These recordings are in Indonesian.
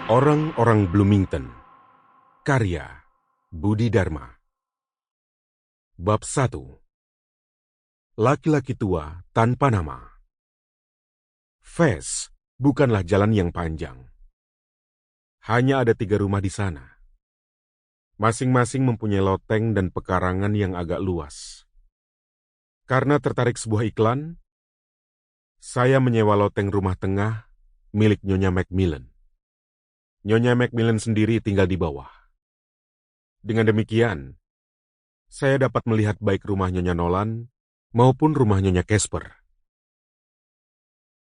Orang-orang Bloomington. Karya Budi Dharma. Bab 1. Laki-laki tua tanpa nama. Fes bukanlah jalan yang panjang. Hanya ada 3 rumah di sana. Masing-masing mempunyai loteng dan pekarangan yang agak luas. Karena tertarik sebuah iklan, saya menyewa loteng rumah tengah milik Nyonya Macmillan. Nyonya Macmillan sendiri tinggal di bawah. Dengan demikian, saya dapat melihat baik rumah Nyonya Nolan maupun rumah Nyonya Casper.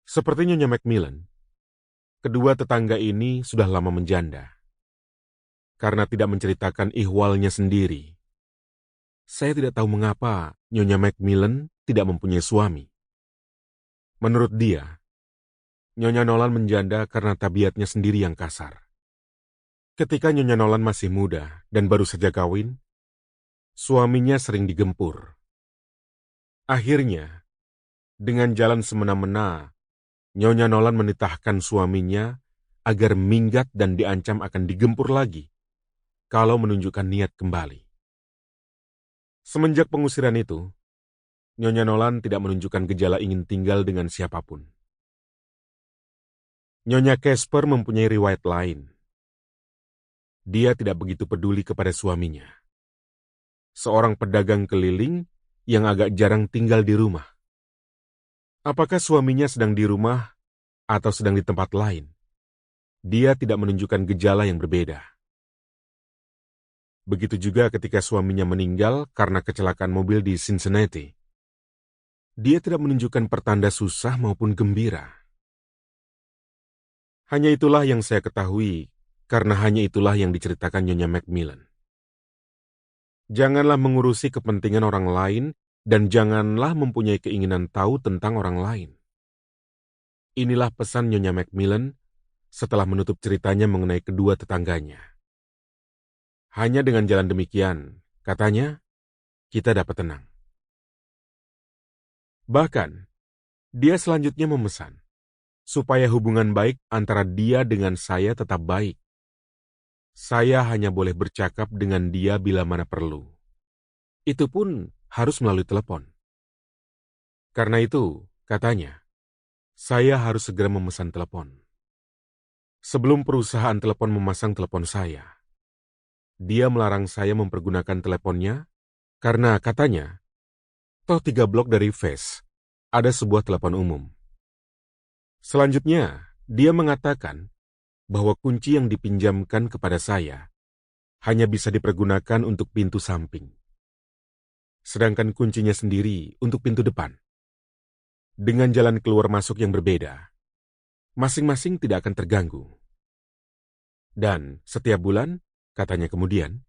Seperti Nyonya Macmillan, kedua tetangga ini sudah lama menjanda. Karena tidak menceritakan ihwalnya sendiri, saya tidak tahu mengapa Nyonya Macmillan tidak mempunyai suami. Menurut dia, Nyonya Nolan menjanda karena tabiatnya sendiri yang kasar. Ketika Nyonya Nolan masih muda dan baru saja kawin, suaminya sering digempur. Akhirnya, dengan jalan semena-mena, Nyonya Nolan menitahkan suaminya agar minggat dan diancam akan digempur lagi kalau menunjukkan niat kembali. Semenjak pengusiran itu, Nyonya Nolan tidak menunjukkan gejala ingin tinggal dengan siapapun. Nyonya Casper mempunyai riwayat lain. Dia tidak begitu peduli kepada suaminya. Seorang pedagang keliling yang agak jarang tinggal di rumah. Apakah suaminya sedang di rumah atau sedang di tempat lain? Dia tidak menunjukkan gejala yang berbeda. Begitu juga ketika suaminya meninggal karena kecelakaan mobil di Cincinnati. Dia tidak menunjukkan pertanda susah maupun gembira. Hanya itulah yang saya ketahui, karena hanya itulah yang diceritakan Nyonya Macmillan. Janganlah mengurusi kepentingan orang lain dan janganlah mempunyai keinginan tahu tentang orang lain. Inilah pesan Nyonya Macmillan setelah menutup ceritanya mengenai kedua tetangganya. Hanya dengan jalan demikian, katanya, kita dapat tenang. Bahkan, dia selanjutnya memesan supaya hubungan baik antara dia dengan saya tetap baik. Saya hanya boleh bercakap dengan dia bila mana perlu. Itu pun harus melalui telepon. Karena itu, katanya, saya harus segera memesan telepon. Sebelum perusahaan telepon memasang telepon saya, dia melarang saya mempergunakan teleponnya karena katanya, toh 3 blok dari Fes ada sebuah telepon umum. Selanjutnya, dia mengatakan bahwa kunci yang dipinjamkan kepada saya hanya bisa dipergunakan untuk pintu samping. Sedangkan kuncinya sendiri untuk pintu depan. Dengan jalan keluar masuk yang berbeda, masing-masing tidak akan terganggu. Dan setiap bulan, katanya kemudian,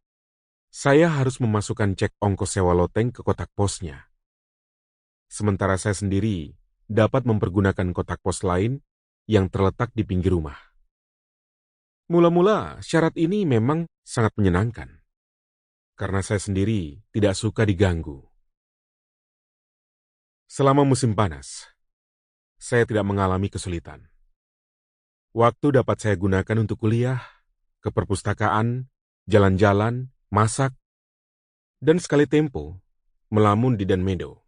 saya harus memasukkan cek ongkos sewa loteng ke kotak posnya. Sementara saya sendiri dapat mempergunakan kotak pos lain yang terletak di pinggir rumah. Mula-mula, syarat ini memang sangat menyenangkan, karena saya sendiri tidak suka diganggu. Selama musim panas, saya tidak mengalami kesulitan. Waktu dapat saya gunakan untuk kuliah, ke perpustakaan, jalan-jalan, masak, dan sekali tempo melamun di Dan Meadow,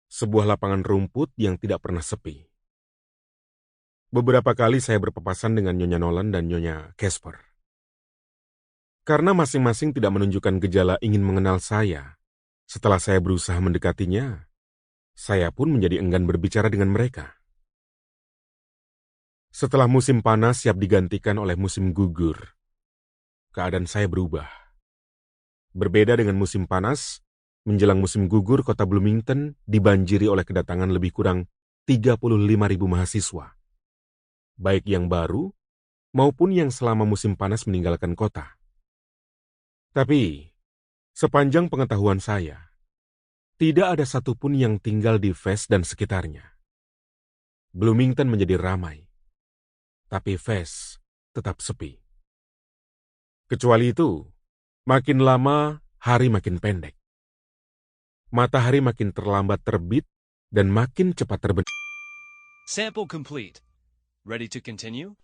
sebuah lapangan rumput yang tidak pernah sepi. Beberapa kali saya berpapasan dengan Nyonya Nolan dan Nyonya Casper. Karena masing-masing tidak menunjukkan gejala ingin mengenal saya, setelah saya berusaha mendekatinya, saya pun menjadi enggan berbicara dengan mereka. Setelah musim panas siap digantikan oleh musim gugur, keadaan saya berubah. Berbeda dengan musim panas, menjelang musim gugur kota Bloomington dibanjiri oleh kedatangan lebih kurang 35.000 mahasiswa. Baik yang baru, maupun yang selama musim panas meninggalkan kota. Tapi, sepanjang pengetahuan saya, tidak ada satupun yang tinggal di Fes dan sekitarnya. Bloomington menjadi ramai, tapi Fes tetap sepi. Kecuali itu, makin lama hari makin pendek. Matahari makin terlambat terbit dan makin cepat terbenam. Sample complete. Ready to continue?